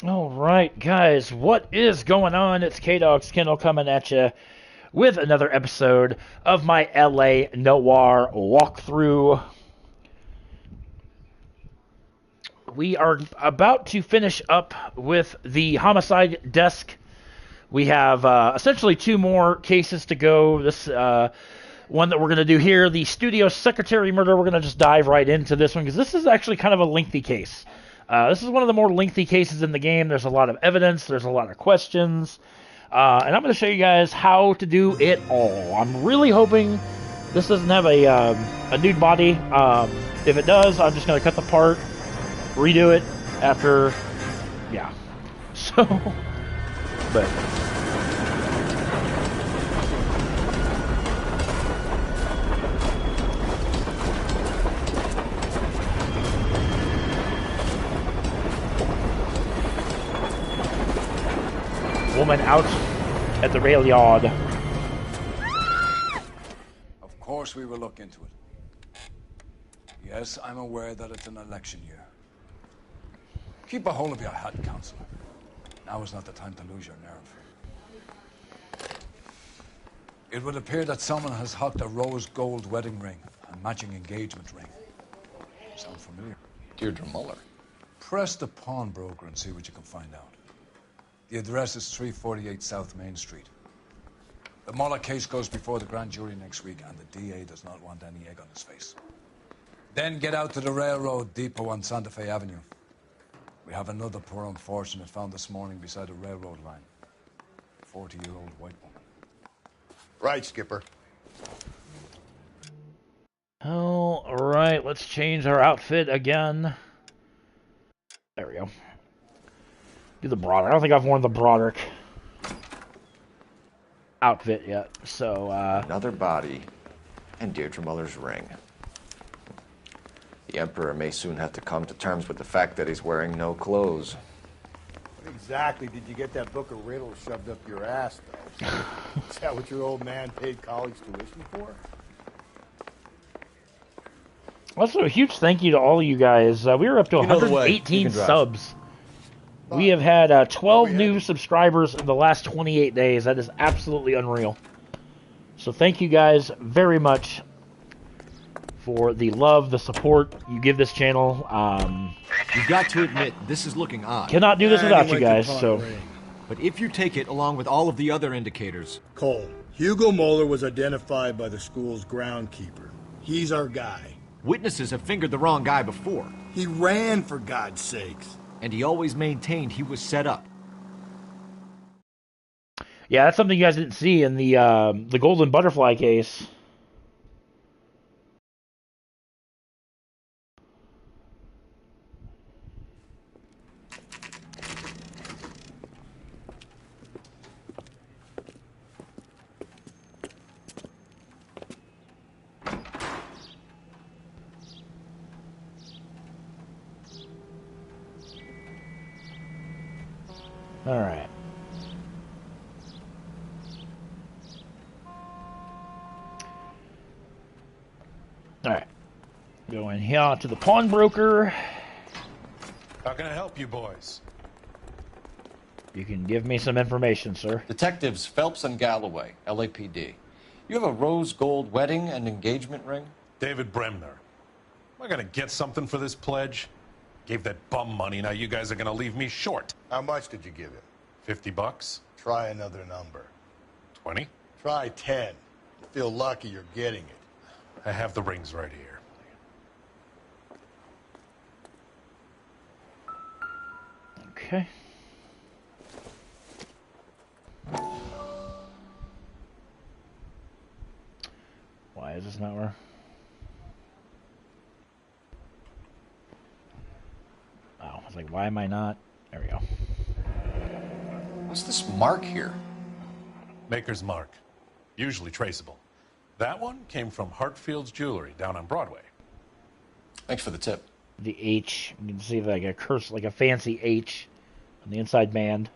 All right, guys, what is going on? It's K-Dog Skindle coming at you with another episode of my LA Noire walkthrough. We are about to finish up with the homicide desk. We have essentially two more cases to go. This one that we're going to do here, the studio secretary murder, we're going to just dive right into this one because this is actually kind of a lengthy case. This is one of the more lengthy cases in the game. There's a lot of evidence. There's a lot of questions. And I'm going to show you guys how to do it all. I'm really hoping this doesn't have a nude body. If it does, I'm just going to cut the part, redo it after, yeah. So, but... woman out at the railyard. Of course we will look into it. Yes, I'm aware that it's an election year. Keep a hold of your hat, Counselor. Now is not the time to lose your nerve. It would appear that someone has hocked a rose gold wedding ring and matching engagement ring. Sound familiar? Deirdre Muller. Press the pawnbroker and see what you can find out. The address is 348 South Main Street. The Muller case goes before the grand jury next week, and the DA does not want any egg on his face. Then get out to the railroad depot on Santa Fe Avenue. We have another poor unfortunate found this morning beside a railroad line. 40-year-old white woman. Right, Skipper. All right, let's change our outfit again. There we go. Do the Broderick. I don't think I've worn the Broderick outfit yet, so, Another body, and Deirdre Muller's ring. The Emperor may soon have to come to terms with the fact that he's wearing no clothes. What exactly did you get that book of riddles shoved up your ass, though? Is that what your old man paid college tuition for? Also, a huge thank you to all of you guys. We were up to 118 subs. We have had 12 new subscribers in the last 28 days. That is absolutely unreal. So thank you guys very much for the love, the support you give this channel. You've got to admit, this is looking odd. Cannot do this without you guys, so... But if you take it along with all of the other indicators... Cole, Hugo Moeller was identified by the school's groundkeeper. He's our guy. Witnesses have fingered the wrong guy before. He ran, for God's sakes. And he always maintained he was set up. Yeah, that's something you guys didn't see in the Golden Butterfly case. All right. All right. Going here to the pawnbroker. How can I help you boys? You can give me some information, sir. Detectives Phelps and Galloway, LAPD. You have a rose gold wedding and engagement ring? David Bremner. Am I gonna get something for this pledge? Gave that bum money, now you guys are gonna leave me short. How much did you give him? $50? Try another number. 20? Try 10. You feel lucky you're getting it. I have the rings right here. Okay. Why is this not working? Oh, I was like, why am I not? There we go. What's this mark here? Maker's mark. Usually traceable. That one came from Hartfield's Jewelry down on Broadway. Thanks for the tip. The H. You can see like a curse, like a fancy H on the inside band.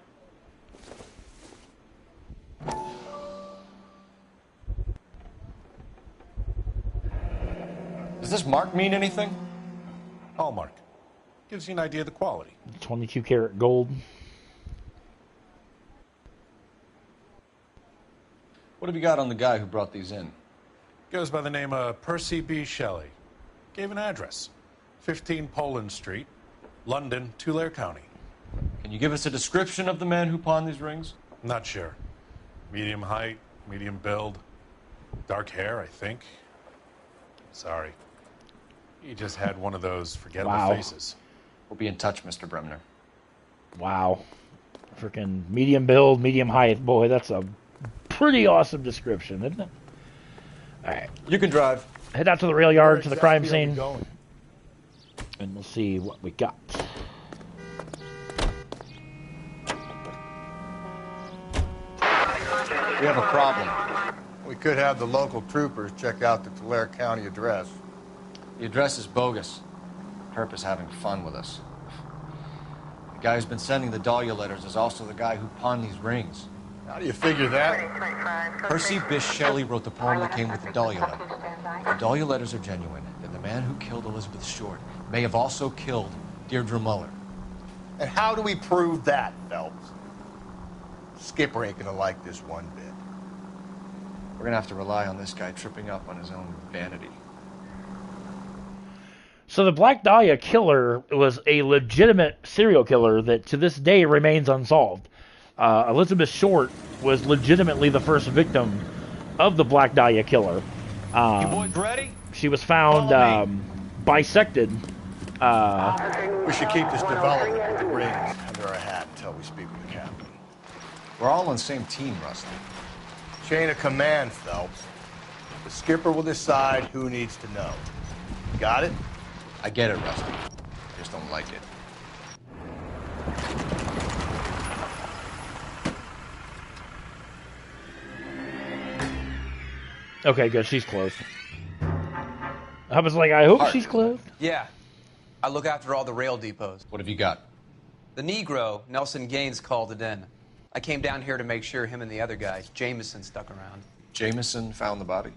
Does this mark mean anything? Hallmark. Gives you an idea of the quality. 22 karat gold. What have you got on the guy who brought these in? Goes by the name of Percy B. Shelley. Gave an address. 15 Poland Street, London, Tulare County. Can you give us a description of the man who pawned these rings? Not sure. Medium height, medium build. Dark hair, I think. Sorry. He just had one of those forgettable faces. We'll be in touch, Mr. Bremner. Wow. Freaking medium build, medium height. Boy, that's a pretty awesome description, isn't it? All right. You can drive. Head out to the rail yard, to the crime Exactly scene, where we going? and we'll see what we got. We have a problem. We could have the local troopers check out the Tulare County address. The address is bogus. Herp is having fun with us. The guy who's been sending the Dahlia letters is also the guy who pawned these rings. How do you figure that? Percy Bysshe Shelley wrote the poem that came with the Dahlia letter. If the Dahlia letters are genuine, then the man who killed Elizabeth Short may have also killed Deirdre Muller. And how do we prove that, Phelps? Skipper ain't gonna like this one bit. We're gonna have to rely on this guy tripping up on his own vanity. So the Black Dahlia killer was a legitimate serial killer that to this day remains unsolved. Elizabeth Short was legitimately the first victim of the Black Dahlia killer. You boys ready? She was found bisected. We should keep this development with the rings under our hat until we speak with the captain. We're all on the same team, Rusty. Chain of command, Phelps. The skipper will decide who needs to know. Got it? I get it, Rusty. I just don't like it. Okay, good. She's closed. I was like, I hope Hart. she's closed. Yeah. I look after all the rail depots. What have you got? The Negro, Nelson Gaines, called it in. I came down here to make sure him and the other guys, Jameson, stuck around. Jameson found the body?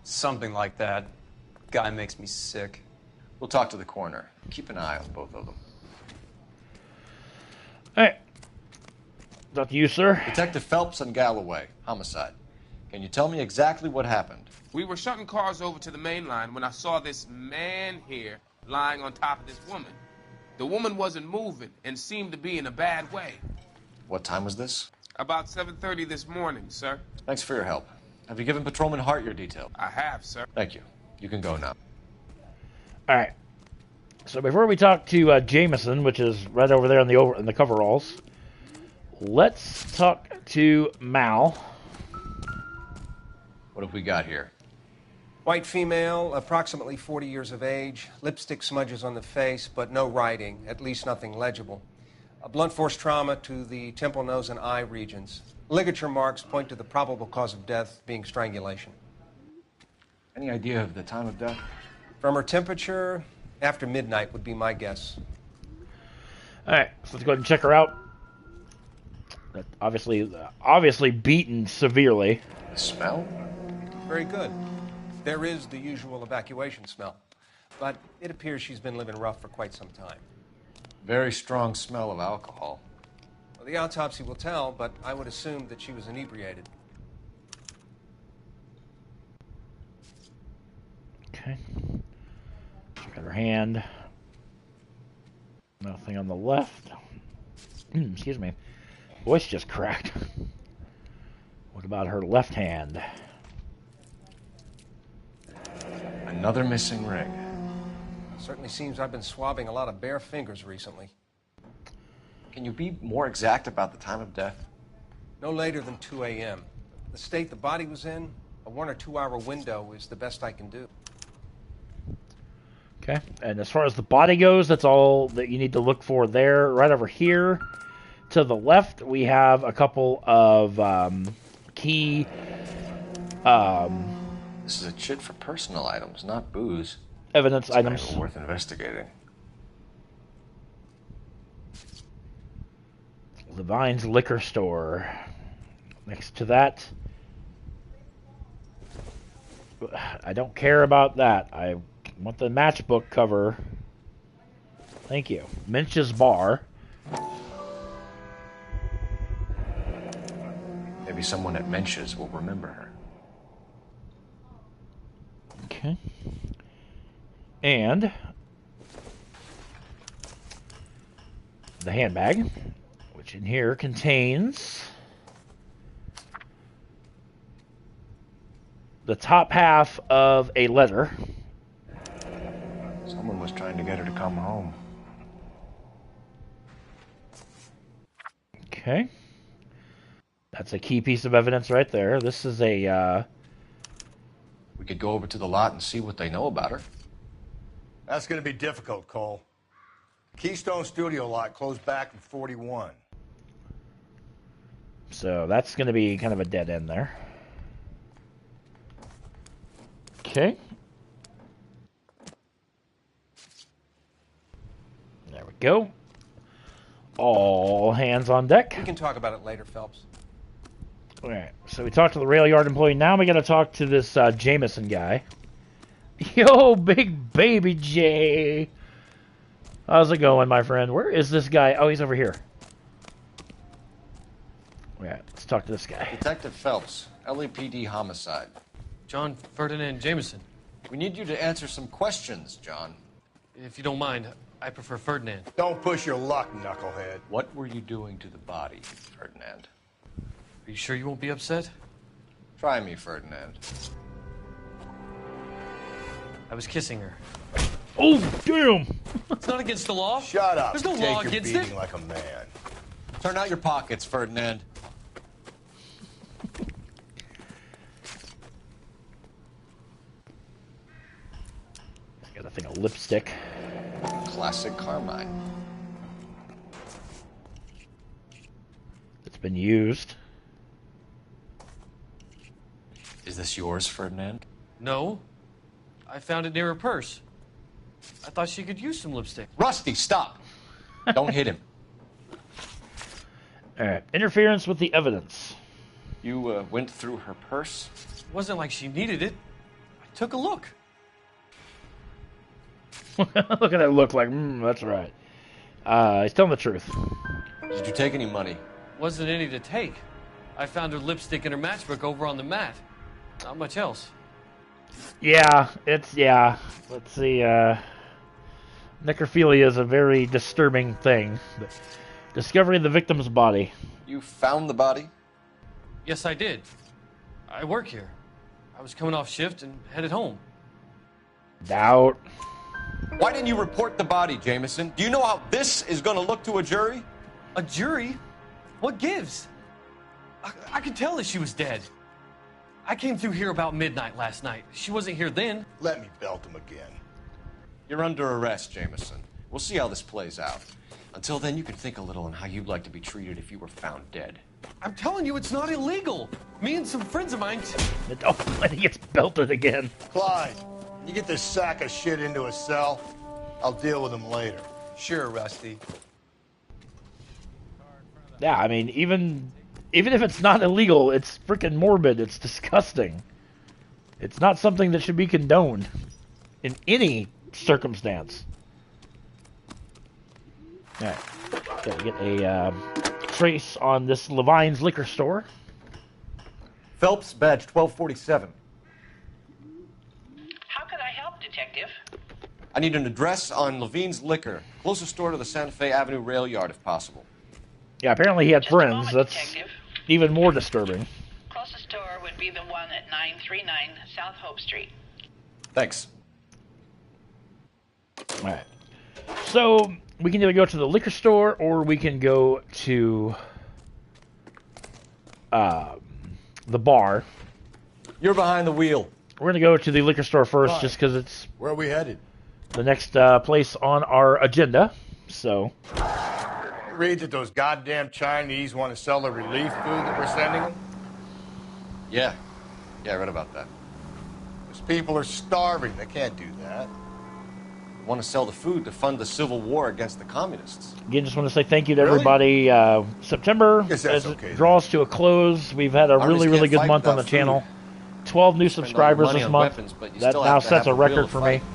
Something like that. Guy makes me sick. We'll talk to the coroner. Keep an eye on both of them. All right. Is that you, sir? Detective Phelps and Galloway, homicide. Can you tell me exactly what happened? We were shutting cars over to the main line when I saw this man here lying on top of this woman. The woman wasn't moving and seemed to be in a bad way. What time was this? About 7:30 this morning, sir. Thanks for your help. Have you given Patrolman Hart your detail? I have, sir. Thank you. You can go now. All right. So before we talk to Jameson, which is right over there in the coveralls, let's talk to Mal. What have we got here? White female, approximately 40 years of age, lipstick smudges on the face, but no writing, at least nothing legible. A blunt force trauma to the temple, nose, and eye regions. Ligature marks point to the probable cause of death being strangulation. Any idea of the time of death? From her temperature, after midnight would be my guess. All right, so let's go ahead and check her out. Obviously beaten severely. Smell? Very good. There is the usual evacuation smell, but it appears she's been living rough for quite some time. Very strong smell of alcohol. Well, the autopsy will tell, but I would assume that she was inebriated. Okay. Check out her hand. Nothing on the left. Excuse me. Voice just cracked. What about her left hand? Another missing ring. Certainly seems I've been swabbing a lot of bare fingers recently. Can you be more exact about the time of death? No later than 2 a.m. The state the body was in, a 1 or 2 hour window is the best I can do. Okay, and as far as the body goes, that's all that you need to look for there. Right over here to the left, we have a couple of key... This is a chit for personal items, not booze. evidence It's items. not even worth investigating. Levine's Liquor Store. Next to that, I don't care about that. I want the matchbook cover. Thank you. Minch's Bar. Maybe someone at Mensch's will remember her. Okay. And the handbag, which in here contains the top half of a letter. Someone was trying to get her to come home. Okay. That's a key piece of evidence right there. This is a, We could go over to the lot and see what they know about her. That's going to be difficult, Cole. Keystone Studio lot closed back in 41. So that's going to be kind of a dead end there. Okay. There we go. All hands on deck. We can talk about it later, Phelps. Alright, so we talked to the railyard employee. Now we got to talk to this Jameson guy. Yo, big baby J. How's it going, my friend? Where is this guy? Oh, he's over here. Alright, let's talk to this guy. Detective Phelps, LAPD homicide. John Ferdinand Jameson. We need you to answer some questions, John. If you don't mind, I prefer Ferdinand. Don't push your luck, knucklehead. What were you doing to the body, Ferdinand? Are you sure you won't be upset? Try me, Ferdinand. I was kissing her. Oh, damn! It's not against the law. Shut up. There's no Take law your against beating it. like a man. Turn out your pockets, Ferdinand. Got a thing of lipstick. Classic Carmine. It's been used. Is this yours, Ferdinand? No. I found it near her purse. I thought she could use some lipstick. Rusty, stop! Don't hit him. Alright, interference with the evidence. You went through her purse? It wasn't like she needed it. I took a look. Look at that look like, that's right. He's telling the truth. Did you take any money? Wasn't any to take. I found her lipstick and her matchbook over on the mat. Not much else. Yeah. Let's see, necrophilia is a very disturbing thing. But discovery of the victim's body. You found the body? Yes, I did. I work here. I was coming off shift and headed home. Doubt. Why didn't you report the body, Jameson? Do you know how this is going to look to a jury? A jury? What gives? I could tell that she was dead. I came through here about midnight last night. She wasn't here then. Let me belt him again. You're under arrest, Jameson. We'll see how this plays out. Until then, you can think a little on how you'd like to be treated if you were found dead. I'm telling you, it's not illegal. Me and some friends of mine... Oh, and he gets belted again. Clyde, you get this sack of shit into a cell. I'll deal with him later. Sure, Rusty. Yeah, I mean, even if it's not illegal, it's freaking morbid. It's disgusting. It's not something that should be condoned in any circumstance. All right, gotta get a trace on this Levine's liquor store. Phelps, badge 1247. How could I help, Detective? I need an address on Levine's Liquor. Closest store to the Santa Fe Avenue rail yard, if possible. Yeah, apparently he had Just a friends. moment, That's Detective. even more disturbing. Closest store would be the one at 939 South Hope Street. Thanks. All right. So we can either go to the liquor store or we can go to the bar. You're behind the wheel. We're going to go to the liquor store first, Why? just because it's Where are we headed? the next place on our agenda. So, Read that those goddamn Chinese want to sell the relief food that we're sending them? Yeah, I read about that. Those people are starving. They can't do that. Want to sell the food to fund the civil war against the communists. again, just want to say thank you to Really? everybody. September, Guess as that's it okay, draws to a close, we've had a Armies really can't good fight month on the without channel. food. 12 new Spend all the subscribers money this on month. weapons, but you That still now have to sets have a the will record to for fight. me.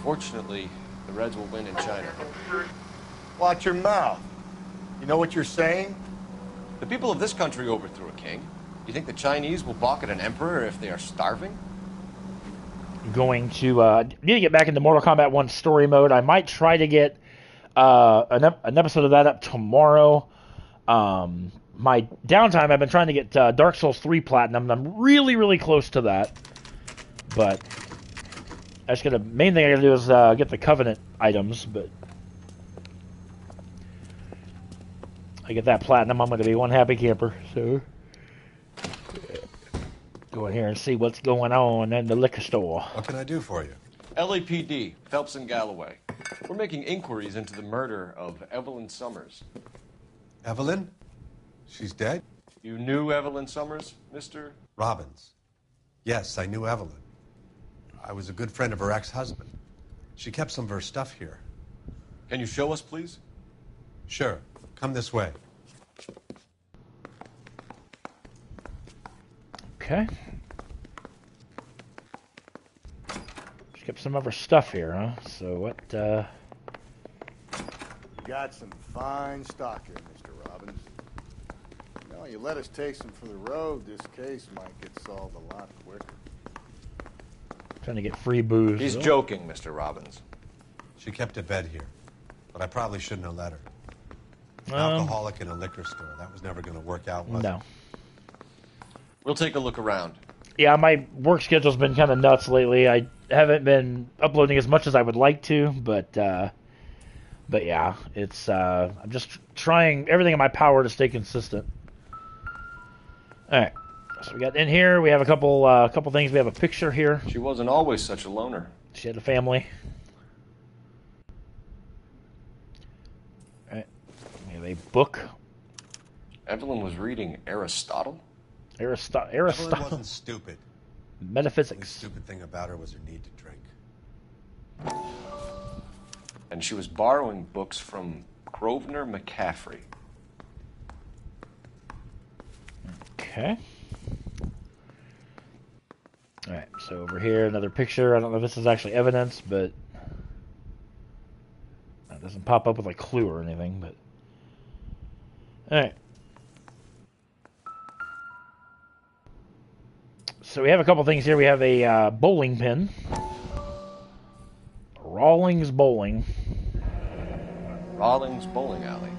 Fortunately, the Reds will win in China. Watch your mouth. You know what you're saying? The people of this country overthrew a king. You think the Chinese will balk at an emperor if they are starving? Going to need to get back into Mortal Kombat 1 story mode. I might try to get an episode of that up tomorrow. My downtime, I've been trying to get Dark Souls 3 Platinum, and I'm really, really close to that. But main thing I gotta do is get the Covenant items, but I get that Platinum, I'm gonna be one happy camper, so go in here and see what's going on in the liquor store. What can I do for you? LAPD, Phelps and Galloway. We're making inquiries into the murder of Evelyn Summers. Evelyn? She's dead? You knew Evelyn Summers, Mr. Robbins. Yes, I knew Evelyn. I was a good friend of her ex-husband. She kept some of her stuff here. Can you show us, please? Sure. Come this way. Okay. She kept some of her stuff here, huh? So what, You got some fine stock here, Mr. Robbins. You know, you let us take some for the road, this case might get solved a lot quicker. Trying to get free booze. He's joking, Mr. Robbins. She kept a bed here, but I probably shouldn't have let her. An alcoholic in a liquor store. That was never going to work out, was No. it? We'll take a look around. Yeah, my work schedule's been kind of nuts lately. I haven't been uploading as much as I would like to, but yeah, it's I'm just trying everything in my power to stay consistent. All right, so we got in here. We have a couple things. We have a picture here. She wasn't always such a loner. She had a family. All right, we have a book. Evelyn was reading Aristotle. Aristotle. Evelyn wasn't stupid. Metaphysics. The stupid thing about her was her need to drink. And she was borrowing books from Grosvenor McCaffrey. Okay. Alright, so over here, another picture. I don't know if this is actually evidence, but it doesn't pop up with a clue or anything, but alright. So we have a couple things here. We have a bowling pin. Rawlings Bowling. Rawlings Bowling Alley.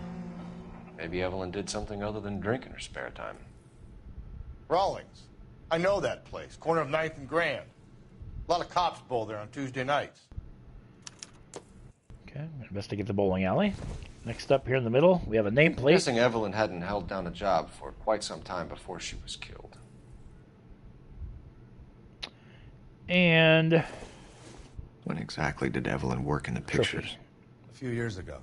Maybe Evelyn did something other than drink in her spare time. Rawlings. I know that place. Corner of 9th and Grand. A lot of cops bowl there on Tuesday nights. Okay, I'm gonna investigate the bowling alley. Next up here in the middle, we have a nameplate. I'm guessing Evelyn hadn't held down a job for quite some time before she was killed. And when exactly did Evelyn work in the pictures? A few years ago.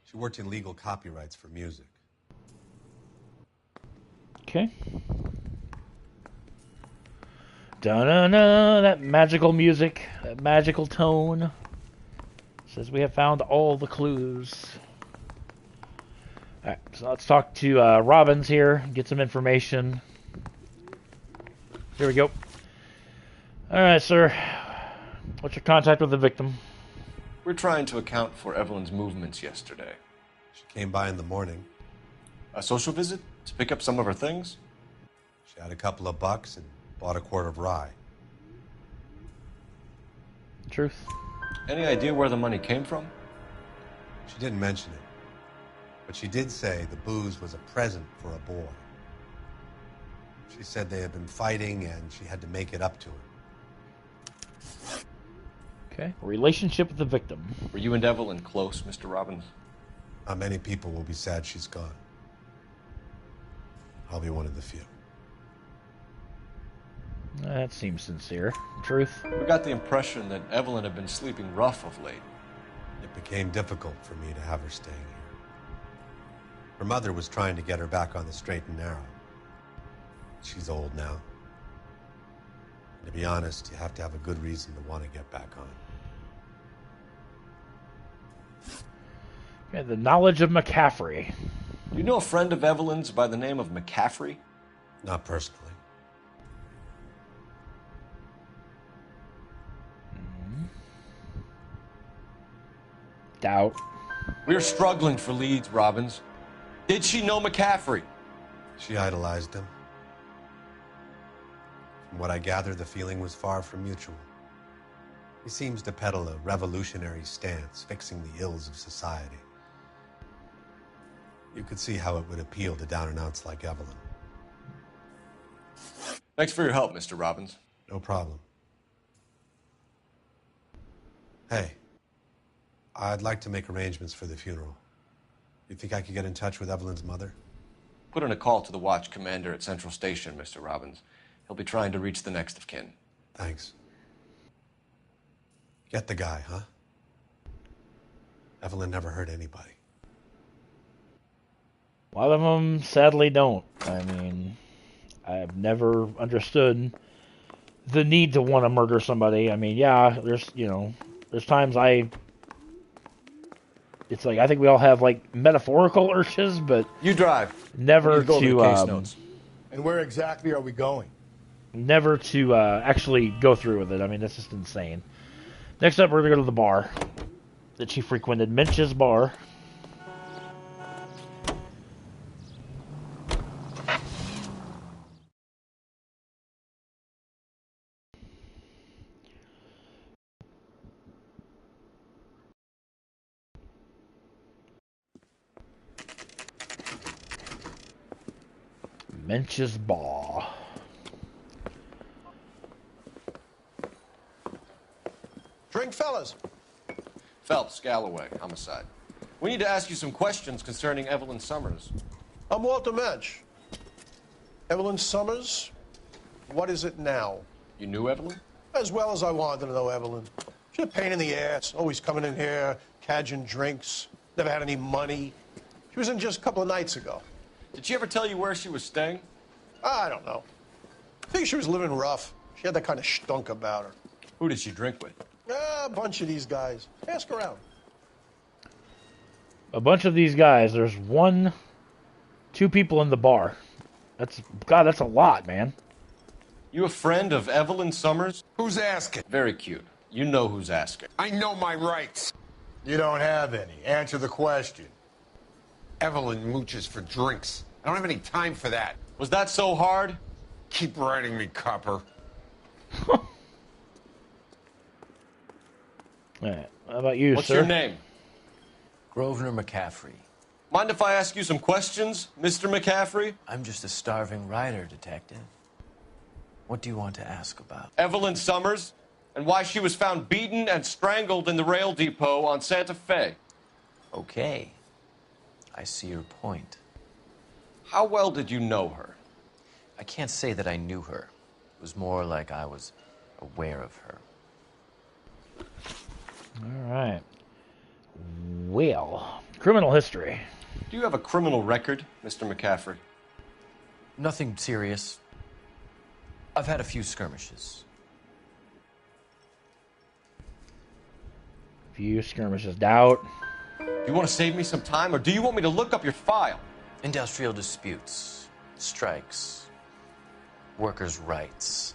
She worked in legal copyrights for music. Okay. Da-na-na, that magical music, that magical tone. Says we have found all the clues. Alright, so let's talk to Robbins here, get some information. Here we go. Alright, sir. What's your contact with the victim? We're trying to account for Evelyn's movements yesterday. She came by in the morning. A social visit? To pick up some of her things? She had a couple of bucks and bought a quart of rye. Truth. Any idea where the money came from? She didn't mention it. But she did say the booze was a present for a boy. She said they had been fighting and she had to make it up to him. Okay. Relationship with the victim. Were you and Evelyn close, Mr. Robbins? Not many people will be sad she's gone. I'll be one of the few. That seems sincere. Truth. We got the impression that Evelyn had been sleeping rough of late. It became difficult for me to have her staying here. Her mother was trying to get her back on the straight and narrow. She's old now. And to be honest, you have to have a good reason to want to get back on. Okay, the knowledge of McCaffrey. You know a friend of Evelyn's by the name of McCaffrey? Not personally. Doubt. We're struggling for leads, Robbins. Did she know McCaffrey? She idolized him. From what I gather, the feeling was far from mutual. He seems to peddle a revolutionary stance, fixing the ills of society. You could see how it would appeal to down-and-outs like Evelyn. Thanks for your help, Mr. Robbins. No problem. Hey, I'd like to make arrangements for the funeral. You think I could get in touch with Evelyn's mother? Put in a call to the watch commander at Central Station, Mr. Robbins. He'll be trying to reach the next of kin. Thanks. Get the guy, huh? Evelyn never hurt anybody. A lot of them sadly don't. I mean, I've never understood the need to want to murder somebody. I mean, yeah, there's times it's like, I think we all have, like, metaphorical urges, but... You drive. Never go to, case notes. And where exactly are we going? Never to, actually go through with it. I mean, that's just insane. Next up, we're gonna go to the bar that she frequented, Minch's Bar. Minch's Bar. Drink, fellas. Phelps, Galloway, homicide. We need to ask you some questions concerning Evelyn Summers. I'm Walter Mensch. Evelyn Summers, what is it now? You knew Evelyn? As well as I wanted to know Evelyn. She's a pain in the ass, always coming in here, cadging drinks, never had any money. She was in just a couple of nights ago. Did she ever tell you where she was staying? I don't know. I think she was living rough. She had that kind of stunk about her. Who did she drink with? A bunch of these guys. Ask around. A bunch of these guys. There's two people in the bar. That's a lot, man. You a friend of Evelyn Summers? Who's asking? Very cute. You know who's asking. I know my rights. You don't have any. Answer the question. Evelyn mooches for drinks. I don't have any time for that. Was that so hard? Keep writing me, copper. Alright, how about you, What's sir? your name? Grosvenor McCaffrey. Mind if I ask you some questions, Mr. McCaffrey? I'm just a starving writer, detective. What do you want to ask about? Evelyn Summers, and why she was found beaten and strangled in the rail depot on Santa Fe. Okay. I see your point. How well did you know her? I can't say that I knew her. It was more like I was aware of her. All right. Well, criminal history. Do you have a criminal record, Mr. McCaffrey? Nothing serious. I've had a few skirmishes. Few skirmishes. Doubt. You want to save me some time, or do you want me to look up your file? Industrial disputes, strikes, workers' rights,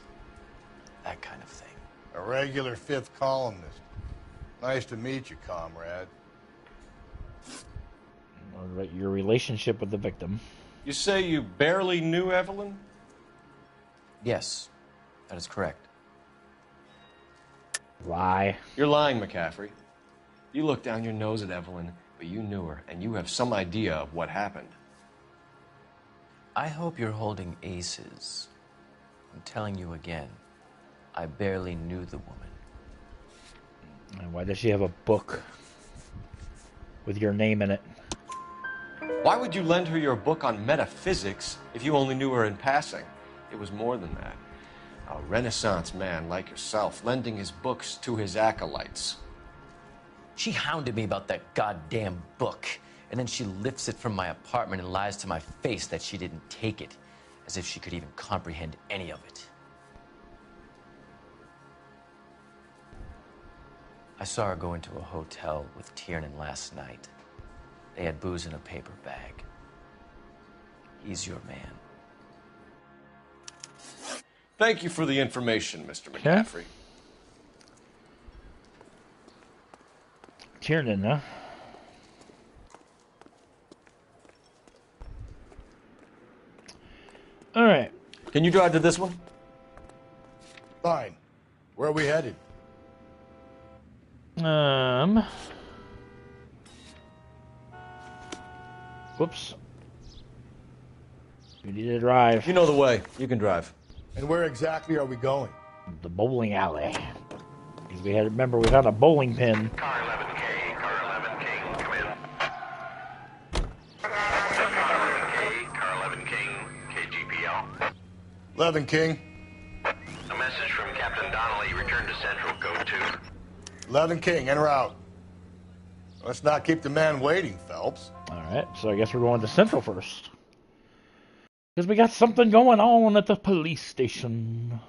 that kind of thing. A regular fifth columnist. Nice to meet you, comrade. All right, your relationship with the victim. You say you barely knew Evelyn? Yes, that is correct. Lie. You're lying, McCaffrey. You looked down your nose at Evelyn, but you knew her, and you have some idea of what happened. I hope you're holding aces. I'm telling you again, I barely knew the woman. And why does she have a book with your name in it? Why would you lend her your book on metaphysics if you only knew her in passing? It was more than that. A Renaissance man like yourself, lending his books to his acolytes. She hounded me about that goddamn book, and then she lifts it from my apartment and lies to my face that she didn't take it, as if she could even comprehend any of it. I saw her go into a hotel with Tiernan last night. They had booze in a paper bag. He's your man. Thank you for the information, Mr. McCaffrey. Tiernan, huh? All right. Can you drive to this one? Fine. Where are we headed? Whoops. We need to drive. You know the way. You can drive. And where exactly are we going? The bowling alley. We had, remember, we found a bowling pin. Car 11K, Car 11 King, come in. Car 11 King, KGPL. 11 King. A message from Captain Donnelly. Return to Central. Go to. 11 King, en route. Let's not keep the man waiting, Phelps. All right, so I guess we're going to Central first. Because we got something going on at the police station.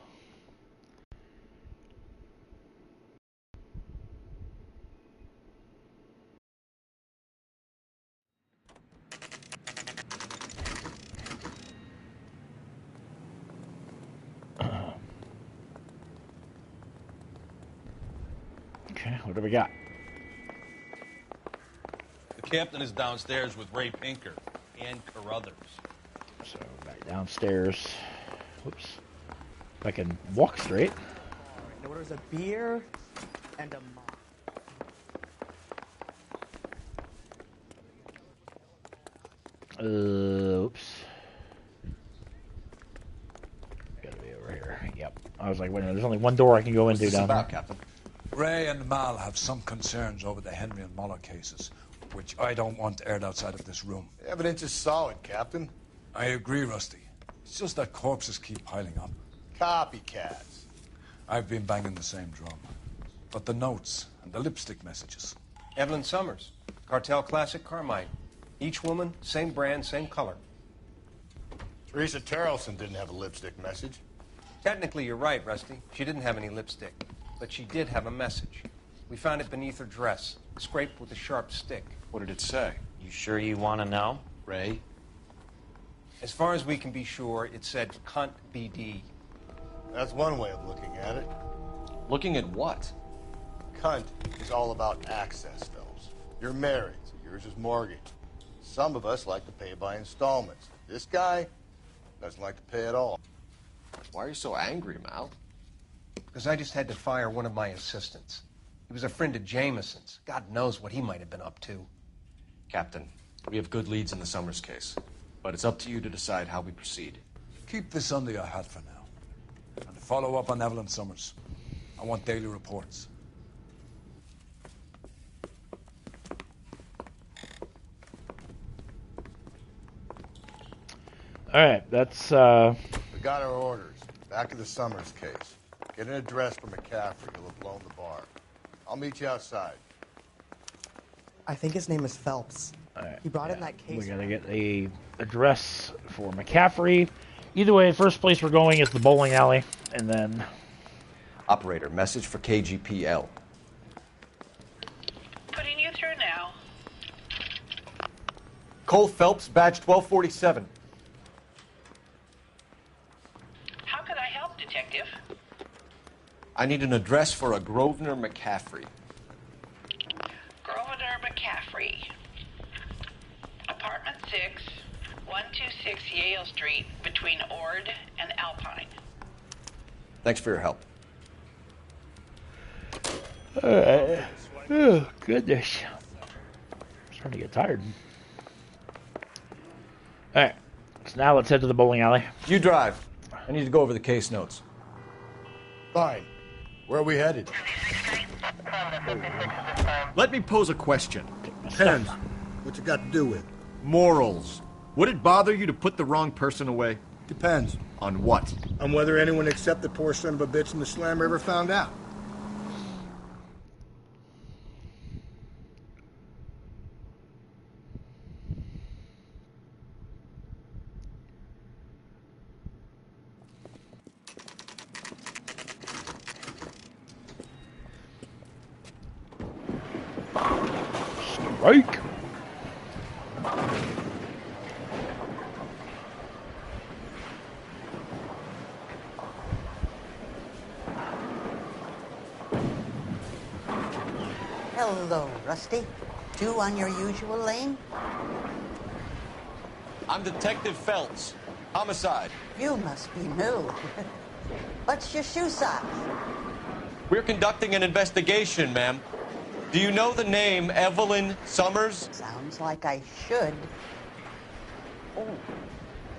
Okay, what do we got? The captain is downstairs with Ray Pinker and Carruthers. So back downstairs. Whoops. If I can walk straight. He orders a beer and a mop. Oops. Gotta be over here. Yep. I was like, wait a minute, there's only one door I can go into down there. Captain? Ray and Mal have some concerns over the Henry and Muller cases, which I don't want aired outside of this room. The evidence is solid, Captain. I agree, Rusty. It's just that corpses keep piling up. Copycats. I've been banging the same drum. But the notes and the lipstick messages. Evelyn Summers, Cartel Classic Carmine. Each woman, same brand, same color. Teresa Terrelson didn't have a lipstick message. Technically, you're right, Rusty. She didn't have any lipstick. But she did have a message. We found it beneath her dress, scraped with a sharp stick. What did it say? You sure you want to know? Ray? As far as we can be sure, it said cunt BD. That's one way of looking at it. Looking at what? Cunt is all about access, Phelps. You're married, so yours is mortgage. Some of us like to pay by installments. This guy doesn't like to pay at all. Why are you so angry, Mal? Because I just had to fire one of my assistants. He was a friend of Jameson's. God knows what he might have been up to. Captain, we have good leads in the Summers case, but it's up to you to decide how we proceed. Keep this under your hat for now. And follow up on Evelyn Summers. I want daily reports. All right, that's... We got our orders. Back to the Summers case. Get an address for McCaffrey. He'll have blown the bar. I'll meet you outside. I think his name is Phelps. Right, he brought in that case. We gotta get a address for McCaffrey. Either way, first place we're going is the bowling alley, and then... Operator, message for KGPL. Putting you through now. Cole Phelps, badge 1247. How can I help, Detective? I need an address for a Grosvenor McCaffrey. Grosvenor McCaffrey. Apartment 6, 126 Yale Street, between Ord and Alpine. Thanks for your help. Alright. Oh, goodness. I'm starting to get tired. Alright. So now let's head to the bowling alley. You drive. I need to go over the case notes. Fine. Where are we headed? Let me pose a question. Depends. What you got to do with? Morals. Would it bother you to put the wrong person away? Depends. On what? On whether anyone except the poor son of a bitch in the slammer ever found out. Strike. Hello, Rusty. Two on your usual lane? I'm Detective Phelps. Homicide. You must be new. What's your shoe size? We're conducting an investigation, ma'am. Do you know the name Evelyn Summers? Sounds like I should. Oh,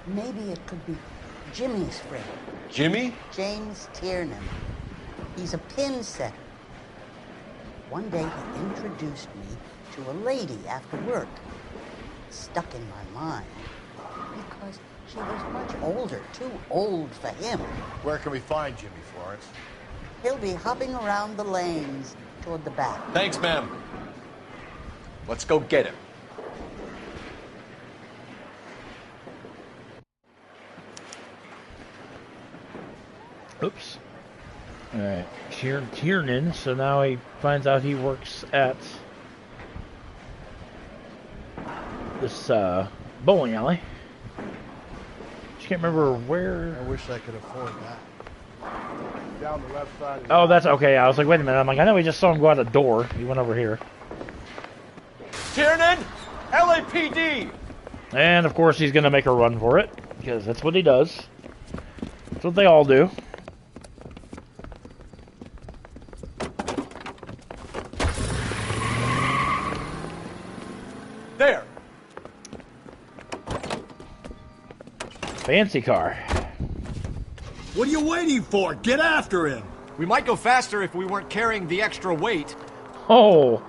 maybe it could be Jimmy's friend. Jimmy? James Tiernan. He's a pin setter. One day he introduced me to a lady after work. Stuck in my mind because she was much older, too old for him. Where can we find Jimmy, Florence? He'll be hopping around the lanes toward the back. Thanks, ma'am. Let's go get him. Oops. Alright. Tiernan, so now he finds out he works at this bowling alley. Just can't remember where. I wish I could afford that. Down the left side. Oh, that's okay. I was like, wait a minute. I'm like, I know we just saw him go out the door. He went over here. Tiernan! LAPD! And of course he's gonna make a run for it, because that's what he does. That's what they all do. There! Fancy car. What are you waiting for? Get after him! We might go faster if we weren't carrying the extra weight. Oh!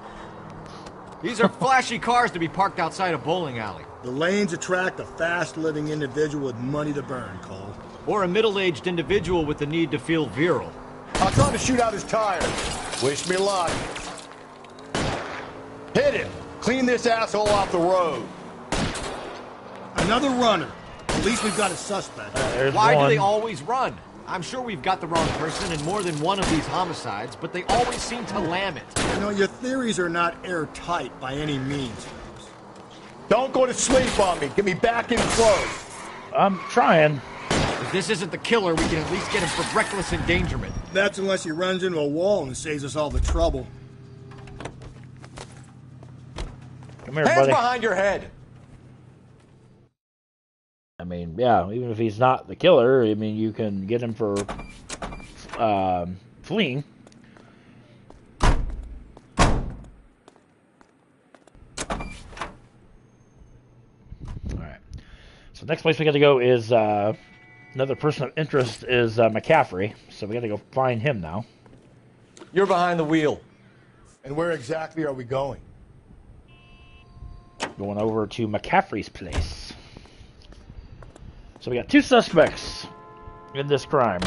These are flashy cars to be parked outside a bowling alley. The lanes attract a fast-living individual with money to burn, Cole. Or a middle-aged individual with the need to feel virile. I'll tell him to shoot out his tires. Wish me luck. Hit him! Clean this asshole off the road. Another runner. At least we've got a suspect. Why do they always run? I'm sure we've got the wrong person in more than one of these homicides, but they always seem to lam it. You know, your theories are not airtight by any means. Don't go to sleep on me. Get me back in close. I'm trying. If this isn't the killer, we can at least get him for reckless endangerment. That's unless he runs into a wall and saves us all the trouble. Come here, Hands buddy. behind your head! I mean, yeah, even if he's not the killer, I mean, you can get him for fleeing. Alright. So next place we got to go is another person of interest is McCaffrey. So we got to go find him now. You're behind the wheel. And where exactly are we going? Going over to McCaffrey's place. So we got two suspects in this crime.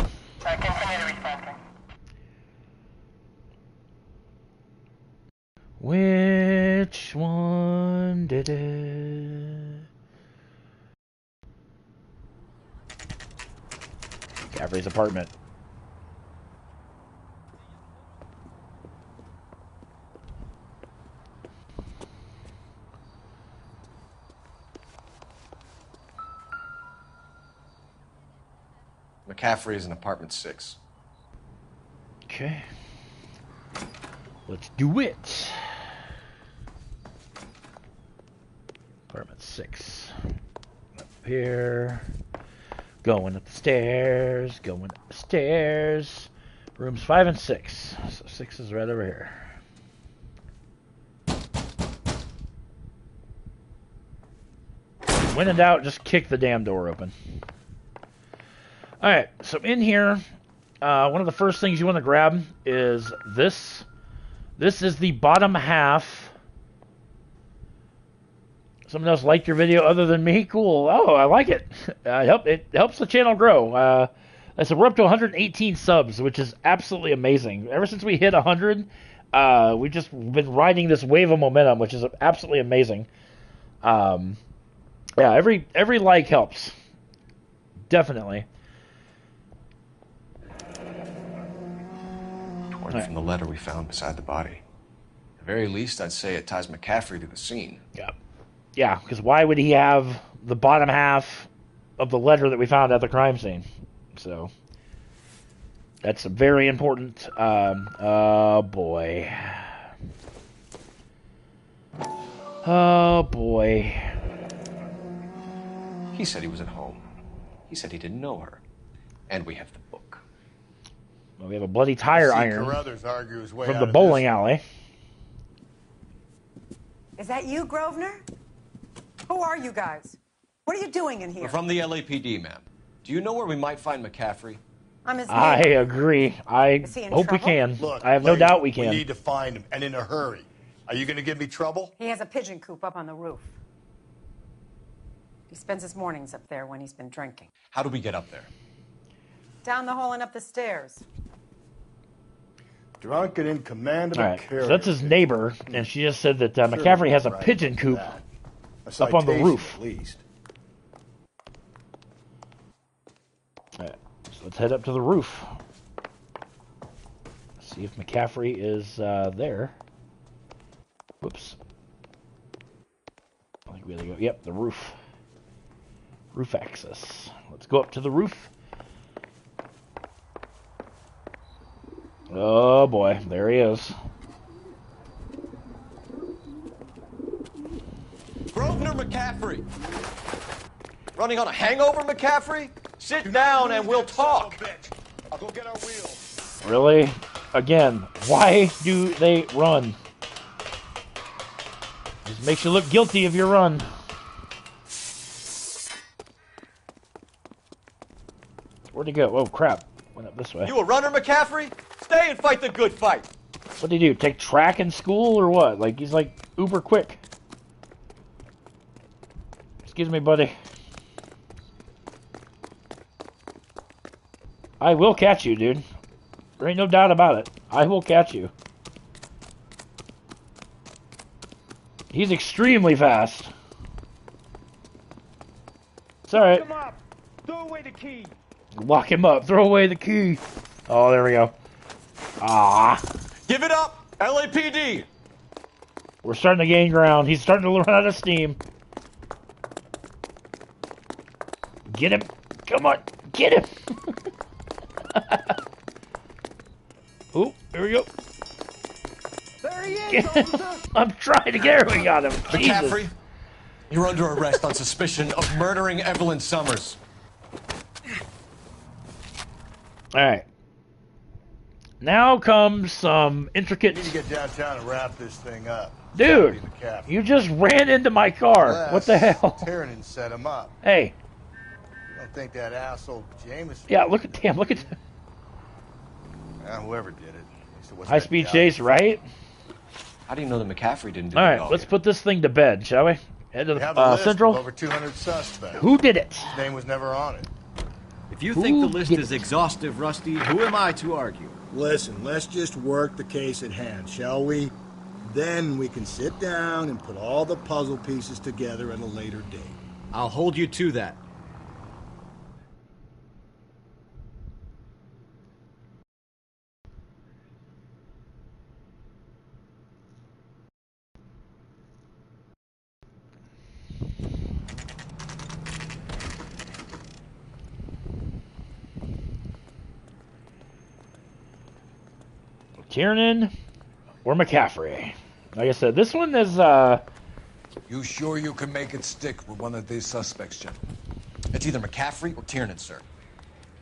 Which one did it? McCaffrey's apartment. McCaffrey is in apartment 6. Okay. Let's do it. Apartment 6. Up here. Going up the stairs. Going up the stairs. Rooms 5 and 6. So 6 is right over here. When in doubt, just kick the damn door open. Alright, so in here, one of the first things you want to grab is this. This is the bottom half. Someone else liked your video other than me? Cool. Oh, I like it. It helps the channel grow. So we're up to 118 subs, which is absolutely amazing. Ever since we hit 100, we've just been riding this wave of momentum, which is absolutely amazing. Yeah, every like helps. Definitely. Torn from the letter we found beside the body. At the very least, I'd say it ties McCaffrey to the scene. Yeah. Yeah, because why would he have the bottom half of the letter that we found at the crime scene? So, that's very important. Oh, boy. Oh, boy. He said he was at home. He said he didn't know her. And we have the book. Well, we have a bloody tire iron Carruthers argue his way from out the of bowling this. alley. Is that you, Grosvenor? Who are you guys? What are you doing in here? We're from the LAPD, ma'am. Do you know where we might find McCaffrey? I'm his I neighbor. agree. I Is he in hope we trouble? can. Look, I have no lady, doubt we can. We need to find him, and in a hurry. Are you going to give me trouble? He has a pigeon coop up on the roof. He spends his mornings up there when he's been drinking. How do we get up there? Down the hall and up the stairs. Drunk and in command of All a right, carrier. so that's his neighbor, and she just said that Sure, McCaffrey has a right, pigeon coop that. A up on the citation, roof. At least. All right, so let's head up to the roof. See if McCaffrey is there. Whoops. I think we gotta go. Yep, the roof. Roof access. Let's go up to the roof. Oh boy, there he is. Grosvenor McCaffrey! Running on a hangover, McCaffrey? Sit down and we'll talk. I'll go get our wheels. Really? Again, why do they run? Just makes you look guilty of your run. Where'd he go? Oh crap. Went up this way. You a runner, McCaffrey? Stay and fight the good fight. What'd he do? Take track in school or what? Like he's like uber quick. Excuse me, buddy. I will catch you, dude. There ain't no doubt about it. I will catch you. He's extremely fast. It's alright. Lock him up. Throw away the key. Lock him up. Throw away the key. Oh, there we go. Ah. Give it up, LAPD. We're starting to gain ground. He's starting to run out of steam. Get him. Come on. Get him. Oh, here we go. There he is, officer. I'm trying to get her. We got him. McCaffrey, Jesus. you're under arrest on suspicion of murdering Evelyn Summers. All right. Now comes some intricate... We need to get downtown and wrap this thing up. Dude, you just ran into my car. Unless What the hell? Tiernan set him up. Hey. You don't think that asshole Jameson... Yeah, look at... Damn, look at... whoever did it. So what's High that speed guy? chase, right? How do you know that McCaffrey didn't do All the right, dog? let's put this thing to bed, shall we? Head to We the have a list Central. of over 200 suspects. Who did it? His name was never on it. If you think the list is exhaustive, Rusty, who am I to argue? Listen, let's just work the case at hand, shall we? Then we can sit down and put all the puzzle pieces together at a later date. I'll hold you to that. Tiernan or McCaffrey. Like I said, this one is, You sure you can make it stick with one of these suspects, gentlemen? It's either McCaffrey or Tiernan, sir.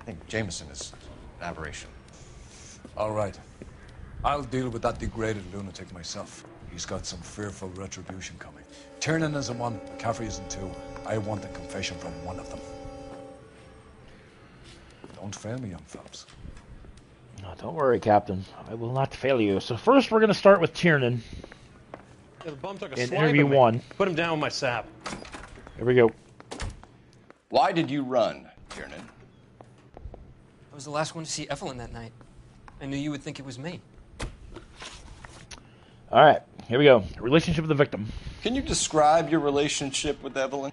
I think Jameson is an aberration. All right. I'll deal with that degraded lunatic myself. He's got some fearful retribution coming. Tiernan isn't one, McCaffrey isn't two. I want a confession from one of them. Don't fail me, young fellows. oh, don't worry, Captain. I will not fail you. So first we're going to start with Tiernan. Yeah, the bum took a In swipe interview at me. 1. Put him down with my sap. Here we go. Why did you run, Tiernan? I was the last one to see Evelyn that night. I knew you would think it was me. All right, here we go. Relationship with the victim. Can you describe your relationship with Evelyn?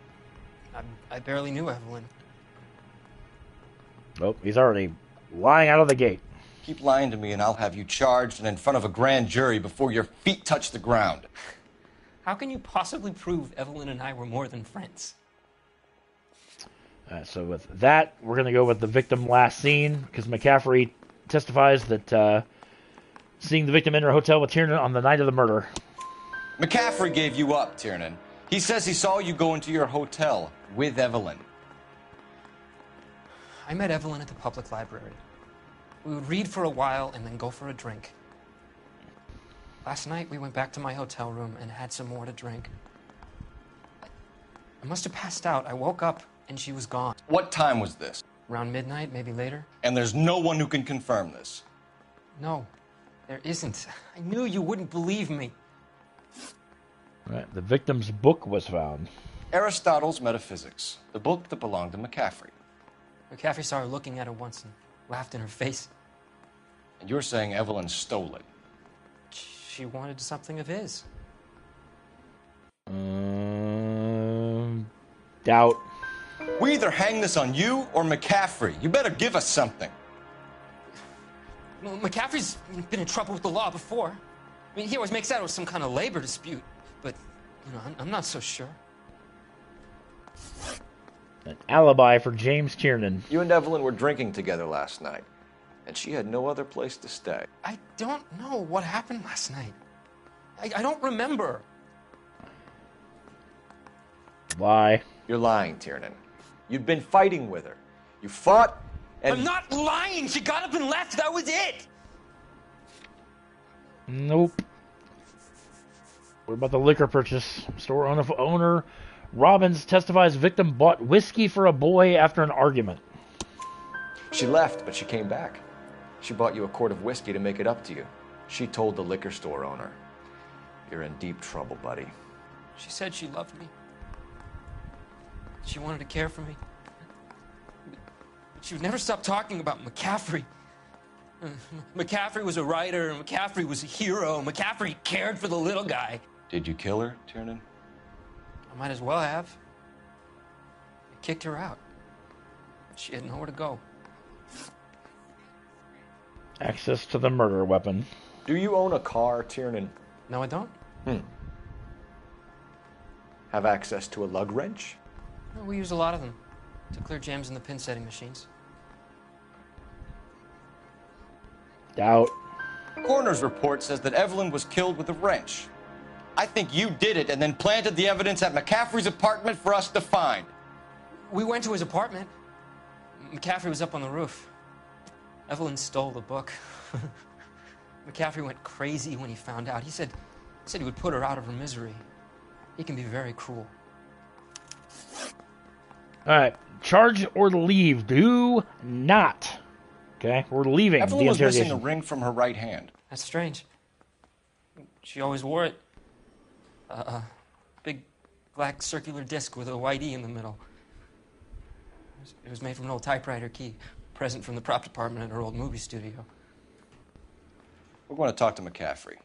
I barely knew Evelyn. Oh, he's already lying out of the gate. Keep lying to me and I'll have you charged and in front of a grand jury before your feet touch the ground. How can you possibly prove Evelyn and I were more than friends? So with that, we're going to go with the victim last seen, because McCaffrey testifies that seeing the victim enter a hotel with Tiernan on the night of the murder. McCaffrey gave you up, Tiernan. He says he saw you go into your hotel with Evelyn. I met Evelyn at the public library. We would read for a while and then go for a drink. Last night, we went back to my hotel room and had some more to drink. I must have passed out. I woke up and she was gone. What time was this? Around midnight, maybe later. And there's no one who can confirm this. No, there isn't. I knew you wouldn't believe me. Right. The victim's book was found. Aristotle's Metaphysics, the book that belonged to McCaffrey. McCaffrey saw her looking at it once and laughed in her face. And you're saying Evelyn stole it? She wanted something of his. Doubt. We either hang this on you or McCaffrey. You better give us something. Well, McCaffrey's been in trouble with the law before. I mean, he always makes out it was some kind of labor dispute. But, you know, I'm not so sure. An alibi for James Tiernan. You and Evelyn were drinking together last night, and she had no other place to stay. I don't know what happened last night. I don't remember. Lie. You're lying, Tiernan. You'd been fighting with her. You fought, and... I'm not lying! She got up and left! That was it! Nope. What about the liquor purchase? Store owner Robbins testifies victim bought whiskey for a boy after an argument. She left, but she came back. She bought you a quart of whiskey to make it up to you. She told the liquor store owner. You're in deep trouble, buddy. She said she loved me. She wanted to care for me. But she would never stop talking about McCaffrey. McCaffrey was a writer, and McCaffrey was a hero. McCaffrey cared for the little guy. Did you kill her, Tiernan? I might as well have. I kicked her out. She had nowhere to go. Access to the murder weapon. Do you own a car, Tiernan? No, I don't. Have access to a lug wrench? No, we use a lot of them to clear jams in the pin setting machines. Doubt. Coroner's report says that Evelyn was killed with a wrench. I think you did it and then planted the evidence at McCaffrey's apartment for us to find. We went to his apartment. McCaffrey was up on the roof. Evelyn stole the book. McCaffrey went crazy when he found out. He said he would put her out of her misery. He can be very cruel. All right. Charge or leave. Do not. Okay? We're leaving Evelyn the was missing interrogation. a ring from her right hand. That's strange. She always wore it. Big black circular disc with a white E in the middle. It was made from an old typewriter key, present from the prop department at her old movie studio. We're going to talk to McCaffrey.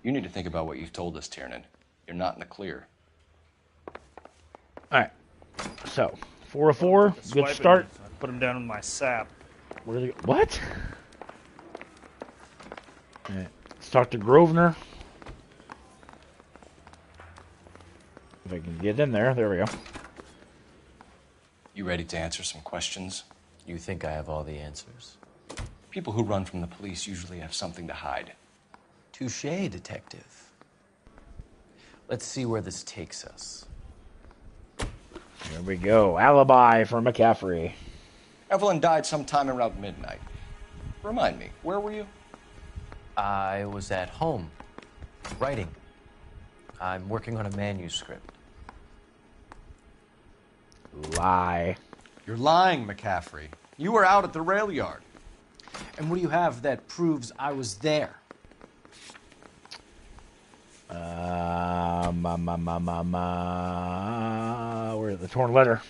You need to think about what you've told us, Tiernan. You're not in the clear. All right. So, 404. Good start. Put him down in my sap. Where they go? What? All right. Let's talk to Grosvenor. If I can get in there. There we go. You ready to answer some questions? You think I have all the answers? People who run from the police usually have something to hide. Touché, detective. Let's see where this takes us. There we go. Alibi for McCaffrey. Evelyn died sometime around midnight. Remind me, where were you? I was at home, writing. I'm working on a manuscript. Lie. You're lying, McCaffrey. You were out at the railyard. And what do you have that proves I was there? Where's the torn letter?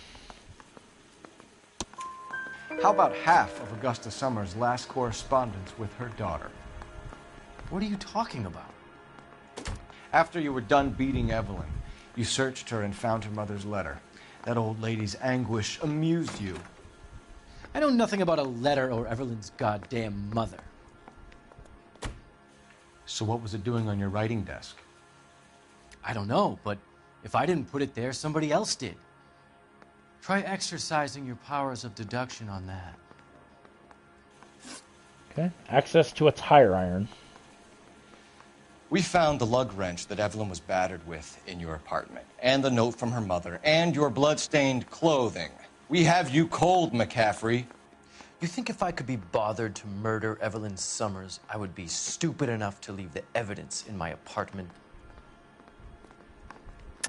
How about half of Augusta Summers' last correspondence with her daughter? What are you talking about? After you were done beating Evelyn, you searched her and found her mother's letter. That old lady's anguish amused you. I know nothing about a letter or Evelyn's goddamn mother. So what was it doing on your writing desk? I don't know, but if I didn't put it there, somebody else did. Try exercising your powers of deduction on that. Okay. Access to a tire iron. We found the lug wrench that Evelyn was battered with in your apartment, and the note from her mother, and your blood-stained clothing. We have you cold, McCaffrey. You think if I could be bothered to murder Evelyn Summers, I would be stupid enough to leave the evidence in my apartment?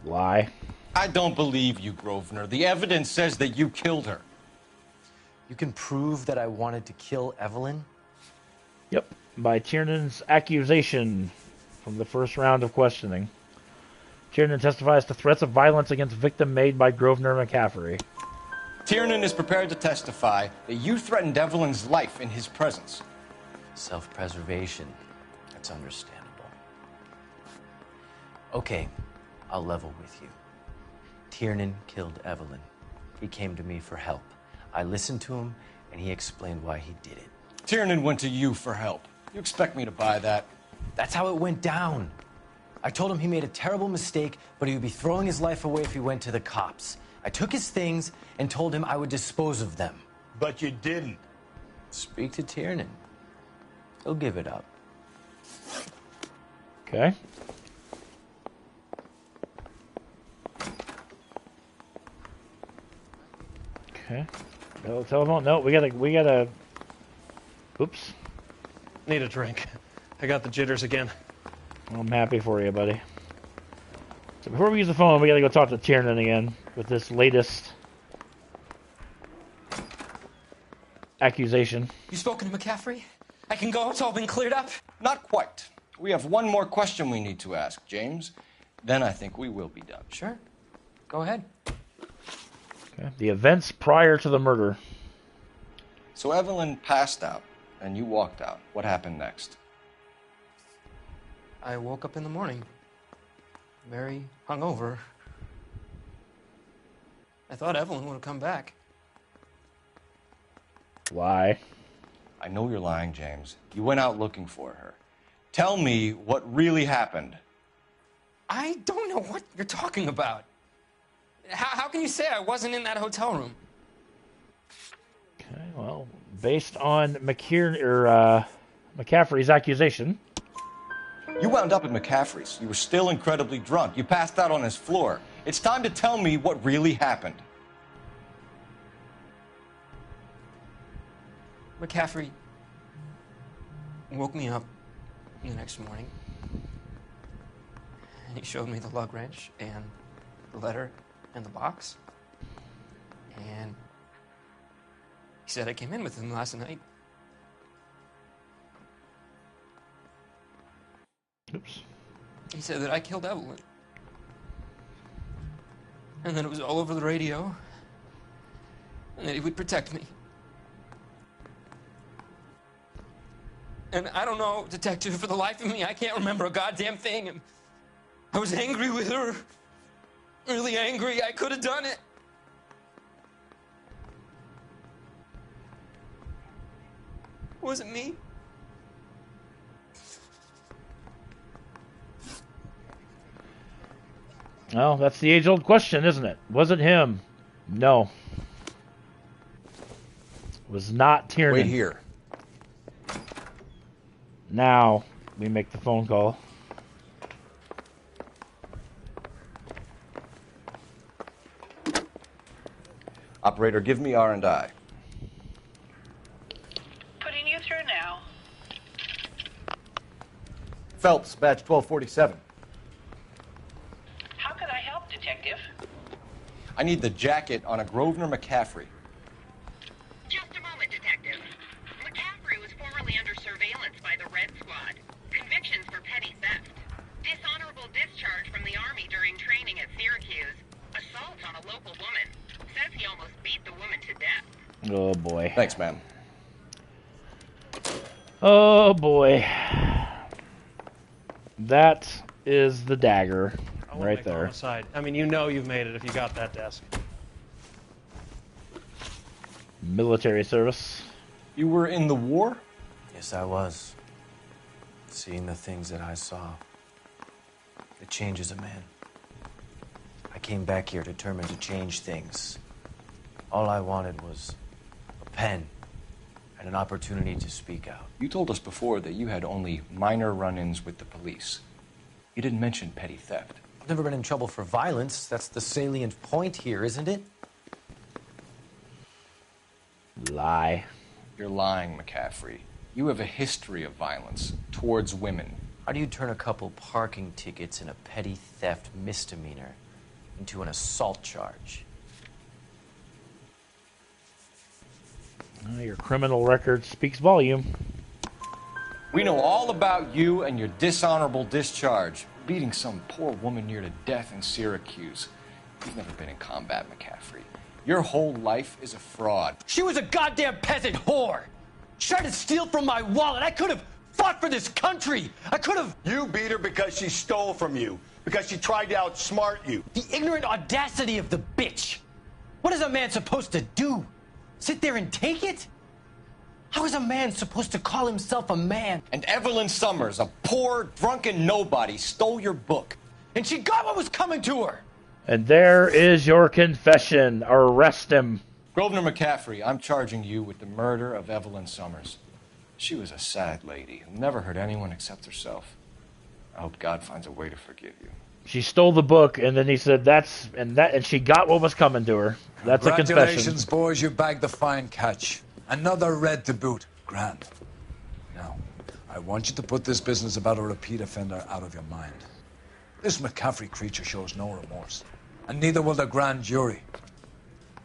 Lie. I don't believe you, Grosvenor. The evidence says that you killed her. You can prove that I wanted to kill Evelyn? Yep, by Tiernan's accusation from the first round of questioning. Tiernan testifies to threats of violence against victim made by Grosvenor McCaffrey. Tiernan is prepared to testify that you threatened Evelyn's life in his presence. Self-preservation. That's understandable. Okay, I'll level with you. Tiernan killed Evelyn. He came to me for help. I listened to him, and he explained why he did it. Tiernan went to you for help. You expect me to buy that? That's how it went down. I told him he made a terrible mistake, but he would be throwing his life away if he went to the cops. I took his things and told him I would dispose of them. But you didn't. Speak to Tiernan. He'll give it up. Okay. Okay. No telephone. No, we gotta. Oops. Need a drink. I got the jitters again. I'm happy for you, buddy. So before we use the phone, we gotta go talk to Tiernan again with this latest accusation. You spoken to McCaffrey? I can go? It's all been cleared up? Not quite. We have one more question we need to ask, James. Then I think we will be done. Sure. Go ahead. Okay. The events prior to the murder. So Evelyn passed out, and you walked out. What happened next? I woke up in the morning, very hungover. I thought Evelyn would have come back. Why? I know you're lying, James. You went out looking for her. Tell me what really happened. I don't know what you're talking about. How can you say I wasn't in that hotel room? Okay, well, based on McCaffrey's accusation. You wound up at McCaffrey's. You were still incredibly drunk. You passed out on his floor. It's time to tell me what really happened. McCaffrey woke me up the next morning, and he showed me the lug wrench and the letter and the box, and he said I came in with him last night. Oops. He said that I killed Evelyn, and that it was all over the radio, and that he would protect me. And I don't know, detective, for the life of me, I can't remember a goddamn thing. And I was angry with her. Really angry. I could have done it. Was it me? Well, that's the age-old question, isn't it? Was it him? No. It was not Tiernan. Wait here. Now we make the phone call. Operator, give me R&I. Putting you through now. Phelps, badge 1247. How could I help, detective? I need the jacket on a Grosvenor McCaffrey. Just a moment, detective. McCaffrey was formerly under surveillance by the Red Squad. Convictions for petty theft. Dishonorable discharge from the Army during training at Syracuse. Assault on a local woman. Says he almost beat the woman to death. Oh, boy. Thanks, ma'am. Oh, boy. That is the dagger right there. Homicide. I mean, you know you've made it if you got that desk. Military service. You were in the war? Yes, I was. Seeing the things that I saw. It changes a man. I came back here determined to change things. All I wanted was a pen and an opportunity to speak out. You told us before that you had only minor run-ins with the police. You didn't mention petty theft. I've never been in trouble for violence. That's the salient point here, isn't it? Lie. You're lying, McCaffrey. You have a history of violence towards women. How do you turn a couple parking tickets and a petty theft misdemeanor into an assault charge? Your criminal record speaks volume. We know all about you and your dishonorable discharge, beating some poor woman near to death in Syracuse. You've never been in combat, McCaffrey. Your whole life is a fraud. She was a goddamn peasant whore. She tried to steal from my wallet. I could have fought for this country. I could have. You beat her because she stole from you, because she tried to outsmart you. The ignorant audacity of the bitch. What is a man supposed to do? Sit there and take it? How is a man supposed to call himself a man? And Evelyn Summers, a poor, drunken nobody, stole your book. And she got what was coming to her. And there is your confession. Arrest him. Grosvenor McCaffrey, I'm charging you with the murder of Evelyn Summers. She was a sad lady who never hurt anyone except herself. I hope God finds a way to forgive you. She stole the book, and then he said and she got what was coming to her. That's a confession. Congratulations, boys, you bagged the fine catch. Another red to boot. Grand. Now, I want you to put this business about a repeat offender out of your mind. This McCaffrey creature shows no remorse, and neither will the grand jury.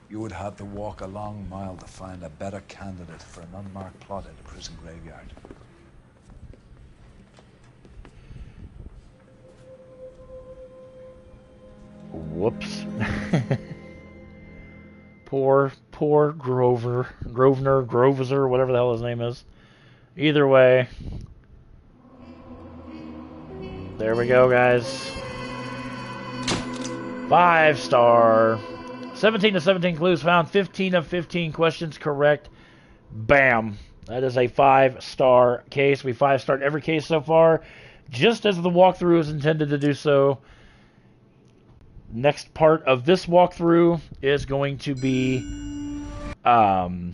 You would have to walk a long mile to find a better candidate for an unmarked plot in the prison graveyard. Whoops. Poor Grosvenor, whatever the hell his name is. Either way. There we go, guys. 5-star. 17 of 17 clues found. 15 of 15 questions correct. Bam. That is a 5-star case. We 5-starred every case so far, just as the walkthrough is intended to do so. Next part of this walkthrough is going to be